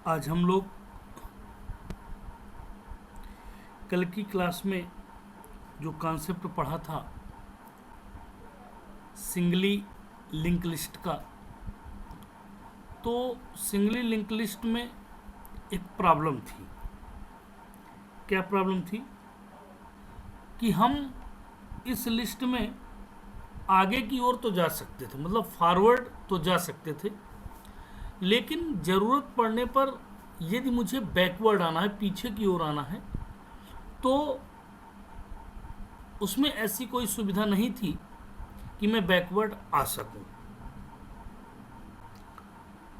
आज हम लोग कल की क्लास में जो कॉन्सेप्ट पढ़ा था सिंगली लिंक लिस्ट का, तो सिंगली लिंक लिस्ट में एक प्रॉब्लम थी। क्या प्रॉब्लम थी कि हम इस लिस्ट में आगे की ओर तो जा सकते थे, मतलब फॉरवर्ड तो जा सकते थे, लेकिन ज़रूरत पड़ने पर यदि मुझे बैकवर्ड आना है, पीछे की ओर आना है, तो उसमें ऐसी कोई सुविधा नहीं थी कि मैं बैकवर्ड आ सकूं।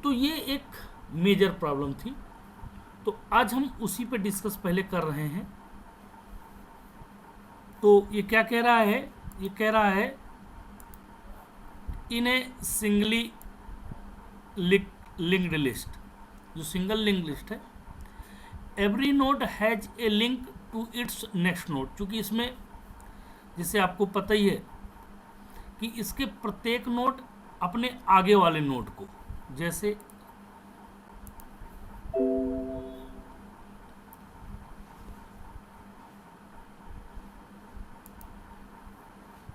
तो ये एक मेजर प्रॉब्लम थी। तो आज हम उसी पे डिस्कस पहले कर रहे हैं। तो ये क्या कह रहा है? ये कह रहा है in a singly linked list, जो सिंगल लिंक लिस्ट है, every node has a link to its next node. क्योंकि इसमें जैसे आपको पता ही है कि इसके प्रत्येक नोड अपने आगे वाले नोड को, जैसे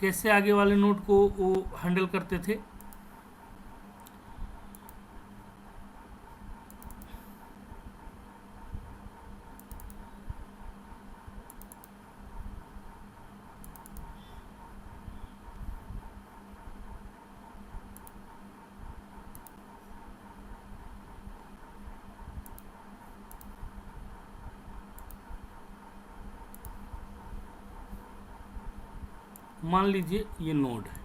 कैसे आगे वाले नोड को वो हैंडल करते थे। मान लीजिए ये नोड है,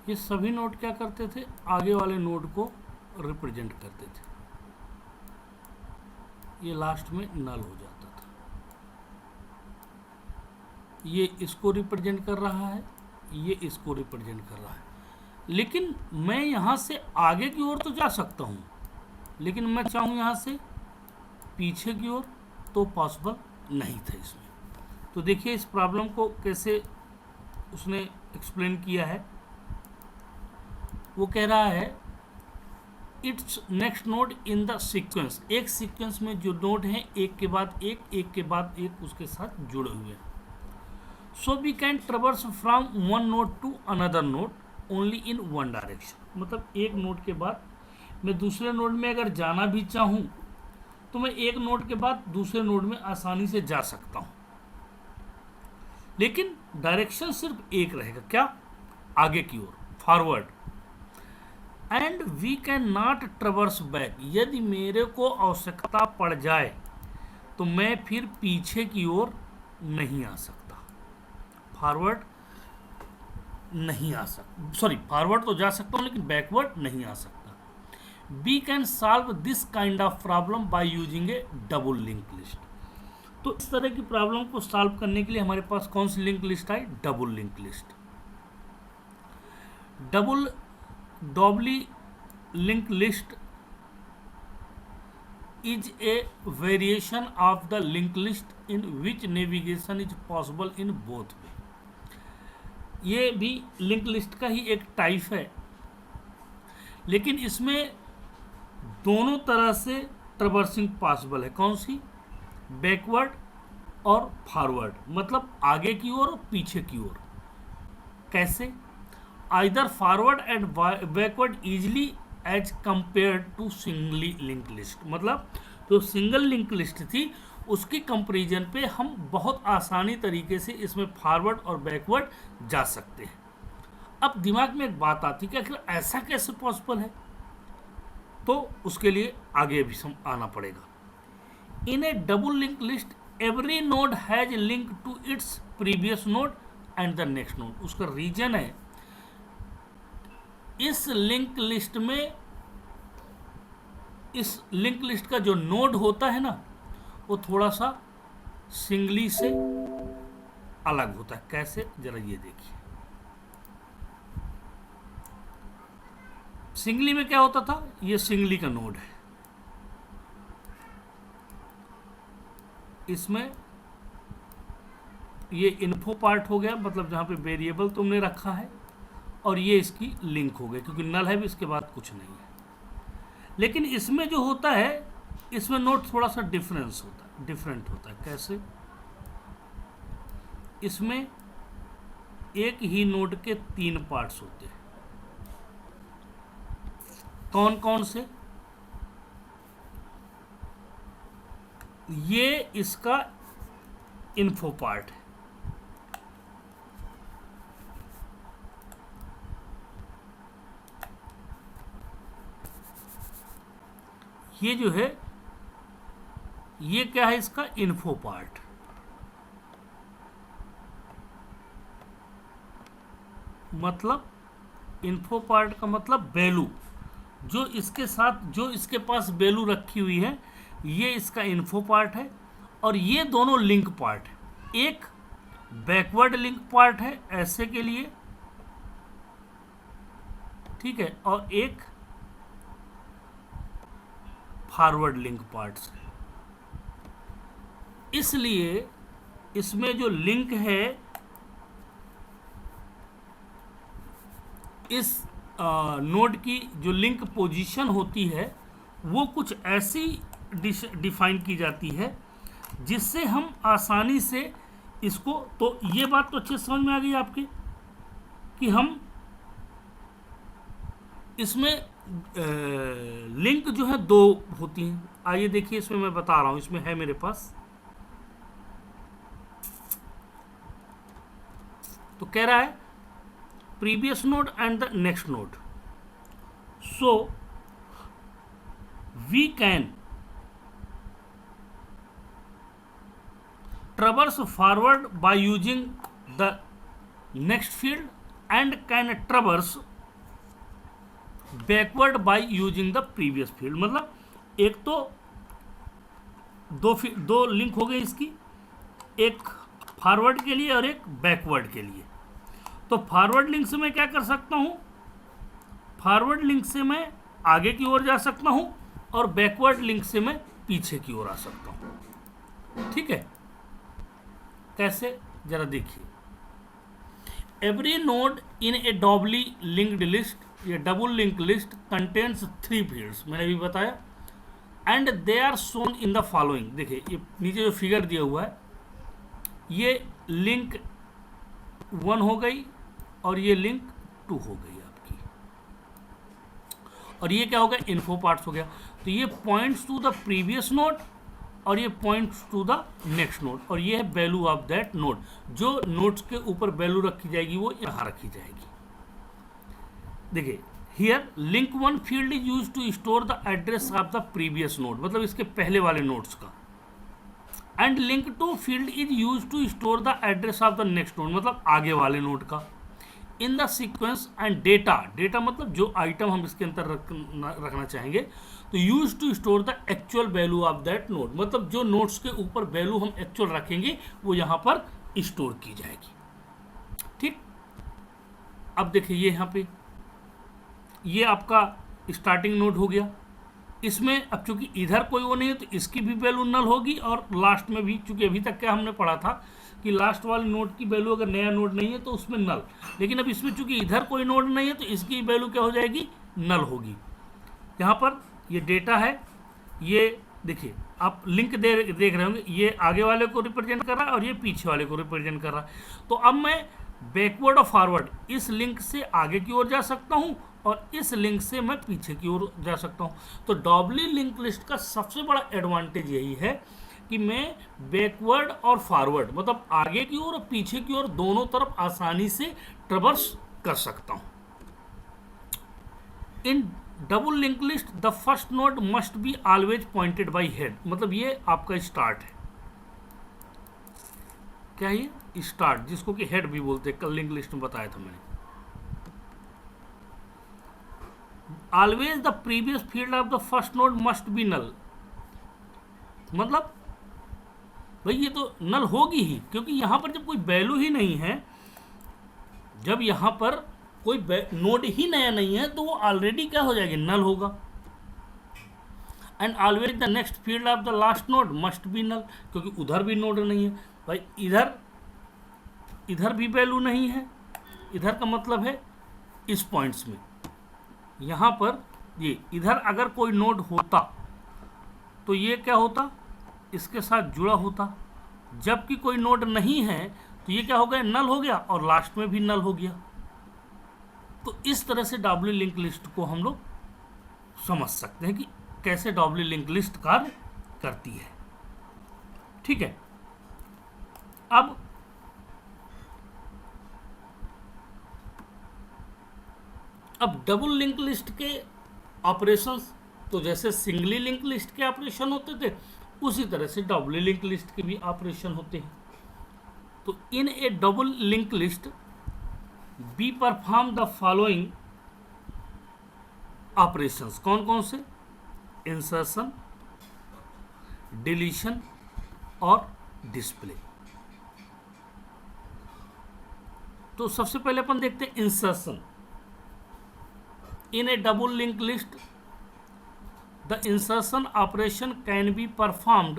ये सभी नोड क्या करते थे? आगे वाले नोड को रिप्रेजेंट करते थे। ये लास्ट में नल हो जाता था। ये इसको रिप्रेजेंट कर रहा है, ये इसको रिप्रेजेंट कर रहा है। लेकिन मैं यहाँ से आगे की ओर तो जा सकता हूँ, लेकिन मैं चाहूँ यहाँ से पीछे की ओर, तो पॉसिबल नहीं था इसमें। तो देखिए इस प्रॉब्लम को कैसे उसने एक्सप्लेन किया है। वो कह रहा है it's next node in the sequence, एक सीक्वेंस में जो नोड हैं एक के बाद एक, एक के बाद एक उसके साथ जुड़े हुए हैं। So we can traverse from one node to another node only in one direction. मतलब एक नोड के बाद मैं दूसरे नोड में अगर जाना भी चाहूँ तो मैं एक नोड के बाद दूसरे नोड में आसानी से जा सकता हूँ, लेकिन डायरेक्शन सिर्फ एक रहेगा। क्या? आगे की ओर, forward. And we can not traverse back, यदि मेरे को आवश्यकता पड़ जाए तो मैं फिर पीछे की ओर नहीं आ सकता, फॉरवर्ड नहीं आ सकता। सॉरी, फॉरवर्ड तो जा सकता हूँ लेकिन बैकवर्ड नहीं आ सकता। We can solve this kind of problem by using a double link list. तो इस तरह की प्रॉब्लम को सॉल्व करने के लिए हमारे पास कौन सी लिंक लिस्ट आई? Double link list. Doubly link list is a variation of the linked list in which navigation is possible in both way। ये भी लिंक लिस्ट का ही एक टाइप है, लेकिन इसमें दोनों तरह से ट्रैवर्सिंग पॉसिबल है। कौन सी? बैकवर्ड और फॉरवर्ड, मतलब आगे की ओर और पीछे की ओर। कैसे? Either forward and backward easily as compare to singly link list. मतलब जो सिंगल लिंक लिस्ट थी उसकी कंपैरिजन पे हम बहुत आसानी तरीके से इसमें फॉरवर्ड और बैकवर्ड जा सकते हैं। अब दिमाग में एक बात आती है कि आखिर ऐसा कैसे पॉसिबल है, तो उसके लिए आगे भी आना पड़ेगा। In a double link list every node has link to its previous node and the next node. उसका रीजन है इस लिंक लिस्ट में, इस लिंक लिस्ट का जो नोड होता है ना, वो थोड़ा सा सिंगली से अलग होता है। कैसे? जरा ये देखिए। सिंगली में क्या होता था, ये सिंगली का नोड है, इसमें ये इन्फो पार्ट हो गया, मतलब जहाँ पे वेरिएबल तुमने रखा है, और ये इसकी लिंक हो गई, क्योंकि नल है भी, इसके बाद कुछ नहीं है। लेकिन इसमें जो होता है, इसमें नोड थोड़ा सा डिफरेंट होता है। कैसे? इसमें एक ही नोड के 3 पार्ट्स होते हैं। कौन कौन से? ये इसका इन्फो पार्ट है, ये जो है, ये क्या है, इसका इन्फो पार्ट। मतलब इन्फो पार्ट का मतलब वैल्यू, जो इसके साथ, जो इसके पास वैल्यू रखी हुई है, ये इसका इन्फो पार्ट है, और ये दोनों लिंक पार्ट है। एक बैकवर्ड लिंक पार्ट है ऐसे के लिए, ठीक है, और एक फॉरवर्ड लिंक पार्ट्स है। इसलिए इसमें जो लिंक है, इस नोड की जो लिंक पोजीशन होती है, वो कुछ ऐसी डिफाइन की जाती है जिससे हम आसानी से इसको, तो ये बात तो अच्छे समझ में आ गई आपके कि हम इसमें लिंक जो है 2 होती हैं। आइए देखिए, इसमें मैं बता रहा हूं, इसमें है मेरे पास, तो कह रहा है previous node and the next node. So we can traverse forward by using the next field and can traverse backward by using the previous field. मतलब एक तो दो लिंक हो गई इसकी, एक फॉरवर्ड के लिए और एक बैकवर्ड के लिए। तो फॉरवर्ड लिंक से मैं क्या कर सकता हूं, फॉरवर्ड लिंक से मैं आगे की ओर जा सकता हूं, और बैकवर्ड लिंक से मैं पीछे की ओर आ सकता हूं। ठीक है, कैसे, जरा देखिए। Every node in a doubly linked list, ये double link list contains 3 fields, मैंने भी बताया, and they are shown in the following. देखिए, ये नीचे जो फिगर दिया हुआ है, ये लिंक 1 हो गई, और ये लिंक 2 हो गई आपकी, और ये क्या हो गया, इन्फो पार्ट्स हो गया। तो ये points to the previous node, और ये points to the next node, और ये है वैल्यू ऑफ दैट नोड। जो नोड्स के ऊपर वैल्यू रखी जाएगी वो यहाँ रखी जाएगी। देखिए, here link 1 field is use to store the address of the previous node, मतलब इसके पहले वाले नोड्स का, and link 2 field is use to store the address of the next node, मतलब आगे वाले नोड का, in the sequence and data मतलब जो आइटम हम इसके अंदर रखना चाहेंगे, तो use to store the actual value of that node, मतलब जो नोड्स के ऊपर वैल्यू हम एक्चुअल रखेंगे वो यहाँ पर स्टोर की जाएगी। ठीक, अब देखिए, ये यहाँ पे ये आपका स्टार्टिंग नोड हो गया। इसमें अब चूंकि इधर कोई वो नहीं है, तो इसकी भी वैल्यू नल होगी, और लास्ट में भी, चूंकि अभी तक क्या हमने पढ़ा था कि लास्ट वाले नोड की वैल्यू अगर नया नोड नहीं है तो उसमें नल, लेकिन अब इसमें चूंकि इधर कोई नोड नहीं है तो इसकी वैल्यू क्या हो जाएगी, नल होगी। यहाँ पर ये डेटा है, ये देखिए आप लिंक देख रहे होंगे, ये आगे वाले को रिप्रेजेंट कर रहा है और ये पीछे वाले को रिप्रेजेंट कर रहा है। तो अब मैं बैकवर्ड और फॉरवर्ड इस लिंक से आगे की ओर जा सकता हूँ, और इस लिंक से मैं पीछे की ओर जा सकता हूँ। तो डबली लिंक लिस्ट का सबसे बड़ा एडवांटेज यही है कि मैं बैकवर्ड और फॉरवर्ड, मतलब आगे की ओर और पीछे की ओर दोनों तरफ आसानी से ट्रैवर्स कर सकता हूँ। In double link list the first node must be always pointed bye head, मतलब ये आपका स्टार्ट है, क्या ये स्टार्ट, जिसको कि हेड भी बोलते हैं, कल लिंक लिस्ट में बताया था मैंने। Always the previous field of the first node must be null, मतलब भाई ये तो नल होगी ही, क्योंकि यहां पर जब कोई वैल्यू ही नहीं है, जब यहां पर कोई नोड ही नया नहीं है तो वो ऑलरेडी क्या हो जाएगी, नल होगा। And always the next field of the last node must be null, क्योंकि उधर भी नोड नहीं है भाई, इधर भी वैल्यू नहीं है। इधर का मतलब है इस पॉइंट्स में, यहाँ पर ये इधर अगर कोई नोड होता तो ये क्या होता, इसके साथ जुड़ा होता, जबकि कोई नोड नहीं है तो ये क्या हो गया, नल हो गया, और लास्ट में भी नल हो गया। तो इस तरह से डब्ल्यू लिंक लिस्ट को हम लोग समझ सकते हैं कि कैसे डब्ल्यू लिंक लिस्ट कार्य करती है। ठीक है, अब डबल लिंक लिस्ट के ऑपरेशंस तो जैसे सिंगली लिंक लिस्ट के ऑपरेशन होते थे उसी तरह से डबल लिंक लिस्ट के भी ऑपरेशन होते हैं। तो in a double link list be perform the following operations, कौन कौन से, इंसर्शन, डिलीशन और डिस्प्ले। तो सबसे पहले अपन देखते हैं insertion. In a double linked list, the insertion operation can be performed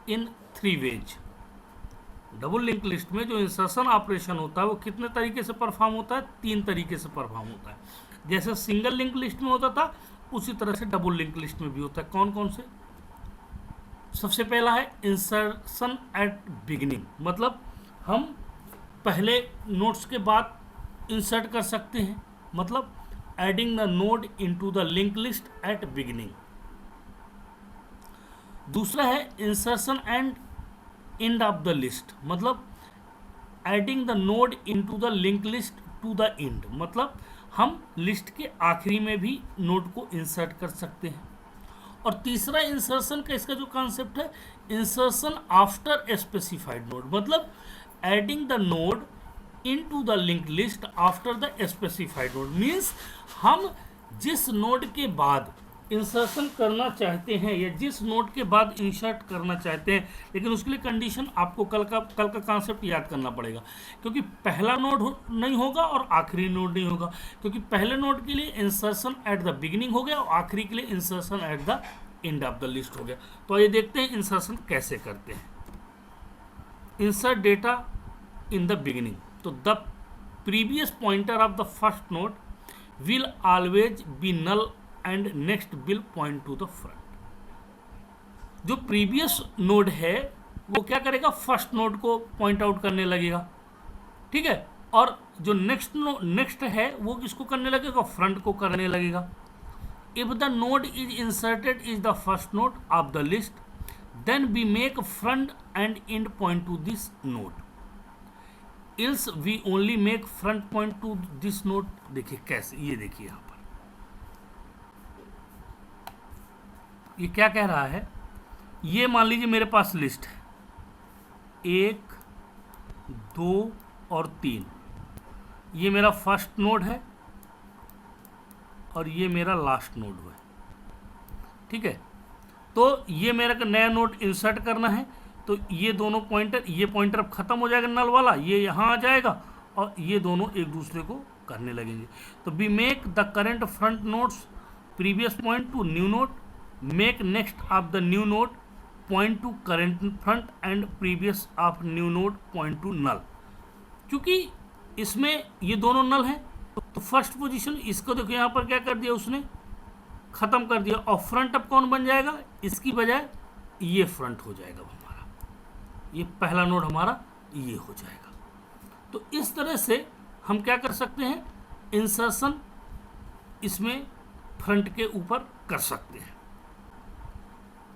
in 3 ways. Double link list में जो इंसर्शन ऑपरेशन होता है वो कितने तरीके से परफॉर्म होता है, 3 तरीके से परफॉर्म होता है। जैसे सिंगल लिंक लिस्ट में होता था उसी तरह से डबल लिंक लिस्ट में भी होता है। कौन कौन से, सबसे पहला है इंसर्शन एट बिगिनिंग, मतलब हम पहले नोट्स के बाद इंसर्ट कर सकते हैं, मतलब adding the node into the linked list at beginning। दूसरा है insertion and end of the list, मतलब adding the node into the linked list to the end, मतलब हम लिस्ट के आखिरी में भी नोड को इंसर्ट कर सकते हैं। और तीसरा इंसर्शन का इसका जो कॉन्सेप्ट है, इंसर्शन आफ्टर स्पेसिफाइड नोड, मतलब adding the node into the linked list after the specified node, means हम जिस नोड के बाद इंसर्शन करना चाहते हैं या जिस नोड के बाद इंसर्ट करना चाहते हैं, लेकिन उसके लिए कंडीशन आपको कल का कॉन्सेप्ट याद करना पड़ेगा, क्योंकि पहला नोड नहीं होगा और आखिरी नोड नहीं होगा, क्योंकि पहले नोड के लिए इंसर्शन एट द बिगिनिंग हो गया और आखिरी के लिए insertion eight the end of the list हो गया। तो ये देखते हैं इंसर्शन कैसे करते हैं। Insert data in the beginning, तो the previous pointer of the first node will always be null and next will point to the front. जो प्रीवियस नोड है वो क्या करेगा, फर्स्ट नोड को पॉइंट आउट करने लगेगा, ठीक है, और जो नेक्स्ट है वो किसको करने लगेगा, फ्रंट को करने लगेगा। If the node is inserted is the first node of the list, then we make front and end point to this node, else we only make front point to this node। देखिए कैसे, ये देखिए यहाँ पर ये क्या कह रहा है, ये मान लीजिए मेरे पास लिस्ट है 1 2 और 3, ये मेरा फर्स्ट नोड है और ये मेरा लास्ट नोड है, ठीक है। तो ये मेरा नया नोड इंसर्ट करना है, तो ये दोनों पॉइंटर, ये पॉइंटर अब खत्म हो जाएगा नल वाला, ये यहाँ आ जाएगा और ये दोनों एक दूसरे को करने लगेंगे। तो we make the current front node's previous point to new node, make next of the new node point to current front and previous of new node point to null. क्योंकि इसमें ये दोनों नल हैं तो फर्स्ट पोजीशन इसको देखो यहाँ पर क्या कर दिया उसने, खत्म कर दिया, और फ्रंट अब कौन बन जाएगा, इसकी बजाय ये फ्रंट हो जाएगा हमारा, ये पहला नोड हमारा ये हो जाएगा। तो इस तरह से हम क्या कर सकते हैं, इंसर्शन इसमें फ्रंट के ऊपर कर सकते हैं।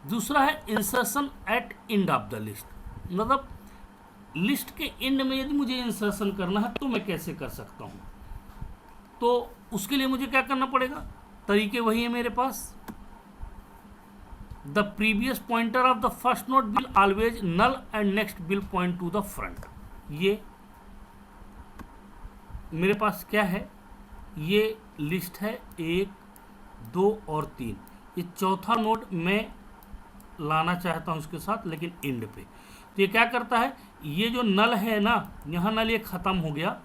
दूसरा है insertion at end of the list, मतलब लिस्ट के एंड में यदि मुझे इंसर्शन करना है तो मैं कैसे कर सकता हूँ, तो उसके लिए मुझे क्या करना पड़ेगा, तरीके वही है मेरे पास। The previous pointer of the first node will always null and next will point to the front. ये मेरे पास क्या है, ये लिस्ट है 1 2 और 3, ये चौथा नोड मैं लाना चाहता हूँ इसके साथ, लेकिन एंड पे। तो ये क्या करता है, ये जो नल है ना, यहाँ नल ये ख़त्म हो गया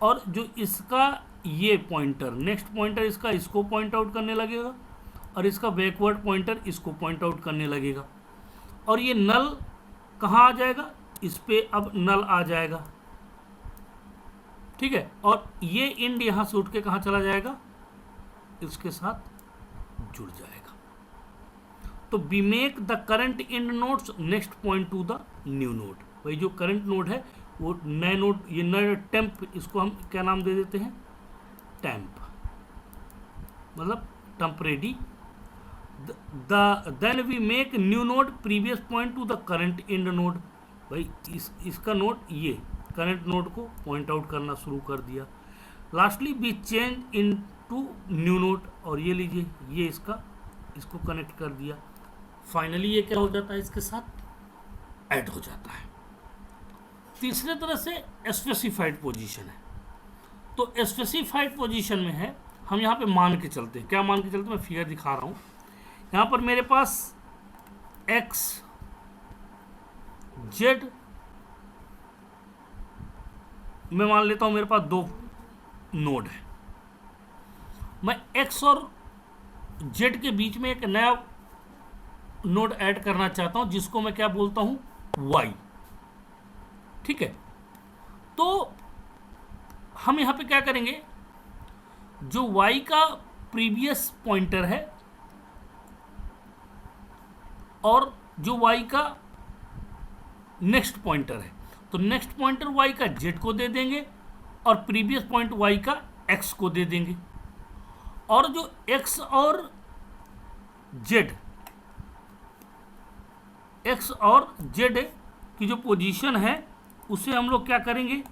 और जो इसका ये पॉइंटर नेक्स्ट पॉइंटर इसको पॉइंट आउट करने लगेगा और इसका बैकवर्ड पॉइंटर इसको पॉइंट आउट करने लगेगा। और ये नल कहाँ आ जाएगा, इस पे अब नल आ जाएगा, ठीक है। और ये इंड यहाँ से उठ के कहाँ चला जाएगा, इसके साथ जुड़ जाएगा। तो we make the current end node's next point to the new node. वही जो करंट नोड है वो नए नोड, ये नए टेम्प, इसको हम क्या नाम दे देते हैं, टेम्प, मतलब temporary. Then we make new node previous point to the current end node. भाई इसका नोड ये करंट नोड को पॉइंट आउट करना शुरू कर दिया। Lastly we change end to new node, और ये लीजिए ये इसको कनेक्ट कर दिया। फाइनली ये क्या हो जाता है, इसके साथ ऐड हो जाता है। तीसरे तरह से स्पेसिफाइड पोजीशन है। तो स्पेसिफाइड पोजीशन में है, हम यहाँ पे मान के चलते हैं। क्या मान के चलते हैं, मैं फिगर दिखा रहा हूँ। यहाँ पर मेरे पास एक्स जेड मैं मान लेता हूँ, मेरे पास दो नोड है। मैं एक्स और जेड के बीच में एक नया नोड ऐड करना चाहता हूँ, जिसको मैं क्या बोलता हूँ, वाई, ठीक है। तो हम यहाँ पे क्या करेंगे, जो y का प्रीवियस पॉइंटर है और जो y का नेक्स्ट पॉइंटर है, तो नेक्स्ट पॉइंटर y का z को दे देंगे और प्रीवियस पॉइंट y का x को दे देंगे। और जो x और z की जो पोजीशन है उसे हम लोग क्या करेंगे,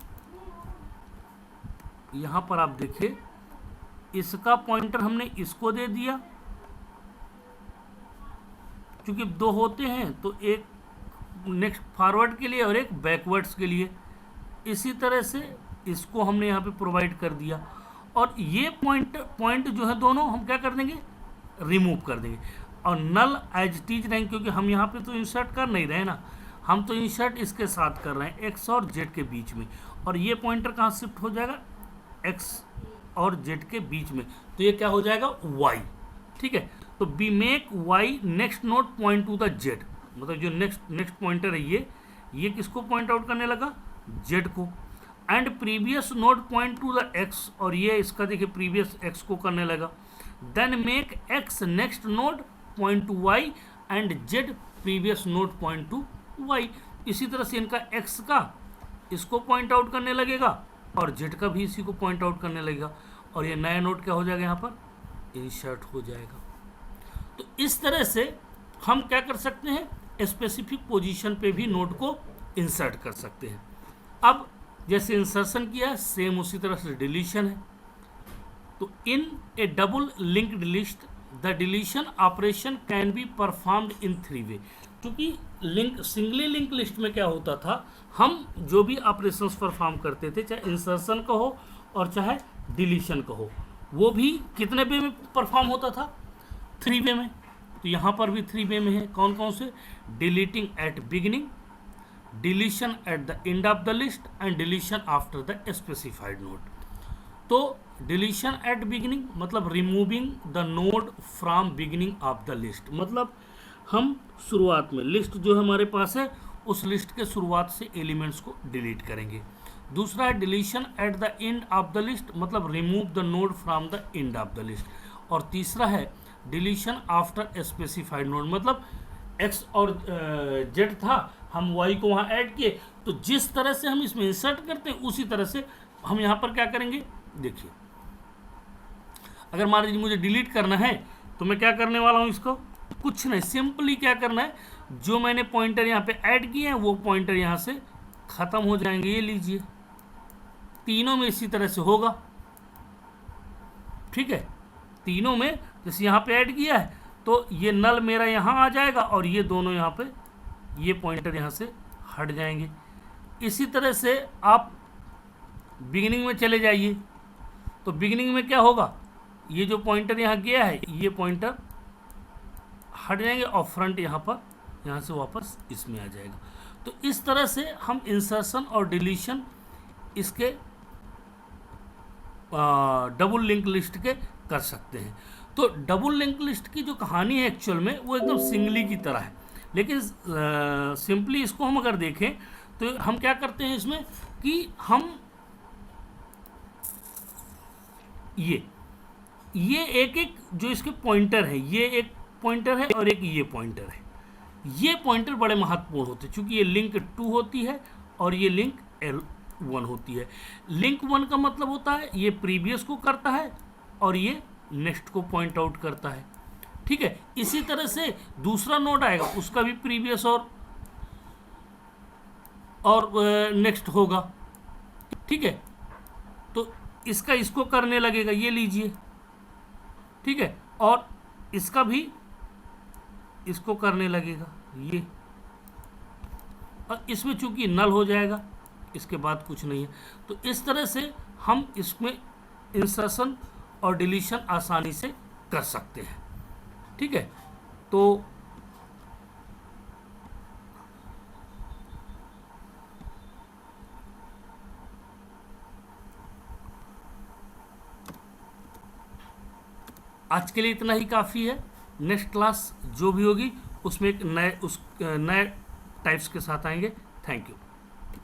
यहां पर आप देखिए इसका पॉइंटर हमने इसको दे दिया, क्योंकि दो होते हैं तो एक नेक्स्ट फॉरवर्ड के लिए और एक बैकवर्ड्स के लिए। इसी तरह से इसको हमने यहाँ पे प्रोवाइड कर दिया। और ये पॉइंट जो है दोनों हम क्या कर देंगे, रिमूव कर देंगे। और नल एज टीज रहेंगे, क्योंकि हम यहाँ पे तो इंसर्ट कर नहीं रहे ना, हम तो इंसर्ट इसके साथ कर रहे हैं एक्स और जेड के बीच में। और ये पॉइंटर कहाँ शिफ्ट हो जाएगा, एक्स और जेड के बीच में, तो ये क्या हो जाएगा, वाई, ठीक है। तो we make Y next node point to the Z, मतलब जो नेक्स्ट पॉइंटर है ये किसको पॉइंट आउट करने लगा, जेड को। And previous node point to the X, और ये इसका देखिए प्रीवियस एक्स को करने लगा। Then make X next node point to Y and Z previous node point to Y. इसी तरह से इनका एक्स का इसको पॉइंट आउट करने लगेगा और जेड का भी इसी को पॉइंट आउट करने लगेगा, और ये नया नोड क्या हो जाएगा, यहाँ पर इंसर्ट हो जाएगा। तो इस तरह से हम क्या कर सकते हैं, स्पेसिफिक पोजीशन पे भी नोड को इंसर्ट कर सकते हैं। अब जैसे इंसर्शन किया है, सेम उसी तरह से डिलीशन है। तो in a double linked list the deletion operation can be performed in 3 way. क्योंकि सिंगली लिंक लिस्ट में क्या होता था, हम जो भी ऑपरेशंस परफॉर्म करते थे, चाहे इंसर्शन का हो और चाहे डिलीशन का हो, वो भी कितने वे में परफॉर्म होता था, 3 वे में। तो यहाँ पर भी 3 वे में है। कौन कौन से, deleting at beginning, deletion at the end of the list and deletion after the specified node. तो डिलीशन एट बिगिनिंग मतलब removing the node from beginning of the list, मतलब हम शुरुआत में लिस्ट जो हमारे पास है उस लिस्ट के शुरुआत से एलिमेंट्स को डिलीट करेंगे। दूसरा है deletion at the end of the list, मतलब remove the node from the end of the list. और तीसरा है डिलीशन आफ्टर स्पेसिफाइड नोड, मतलब एक्स और जेड था, हम वाई को वहाँ ऐड किए, तो जिस तरह से हम इसमें इंसर्ट करते हैं उसी तरह से हम यहाँ पर क्या करेंगे। देखिए अगर मान लीजिए मुझे डिलीट करना है तो मैं क्या करने वाला हूँ, इसको कुछ नहीं, सिंपली क्या करना है, जो मैंने पॉइंटर यहाँ पे ऐड किए हैं वो पॉइंटर यहाँ से ख़त्म हो जाएंगे। ये लीजिए तीनों में इसी तरह से होगा, ठीक है। तीनों में जैसे यहाँ पे ऐड किया है तो ये नल मेरा यहाँ आ जाएगा और ये दोनों यहाँ पे ये पॉइंटर यहाँ से हट जाएंगे। इसी तरह से आप बिगिनिंग में चले जाइए, तो बिगिनिंग में क्या होगा, ये जो पॉइंटर यहाँ गया है ये पॉइंटर हट जाएंगे और फ्रंट यहाँ पर यहाँ से वापस इसमें आ जाएगा। तो इस तरह से हम इंसर्शन और डिलीशन इसके डबल लिंक लिस्ट के कर सकते हैं। तो डबल लिंक लिस्ट की जो कहानी है एक्चुअल में वो एकदम सिंगली की तरह है, लेकिन सिंपली इसको हम अगर देखें तो हम क्या करते हैं इसमें कि हम ये एक एक जो इसके पॉइंटर है, ये एक पॉइंटर है और एक ये पॉइंटर है, ये पॉइंटर बड़े महत्वपूर्ण होते हैं क्योंकि ये लिंक 2 होती है और ये लिंक L1 होती है। लिंक 1 का मतलब होता है ये प्रीवियस को करता है और ये नेक्स्ट को पॉइंट आउट करता है, ठीक है। इसी तरह से दूसरा नोड आएगा, उसका भी प्रीवियस और नेक्स्ट होगा, ठीक है। तो इसका इसको करने लगेगा, ये लीजिए, ठीक है, और इसका भी इसको करने लगेगा ये, और इसमें चूंकि नल हो जाएगा, इसके बाद कुछ नहीं है। तो इस तरह से हम इसमें इंसर्शन और डिलीशन आसानी से कर सकते हैं, ठीक है। तो आज के लिए इतना ही काफ़ी है। नेक्स्ट क्लास जो भी होगी उसमें एक नए टाइप्स के साथ आएंगे। Thank you.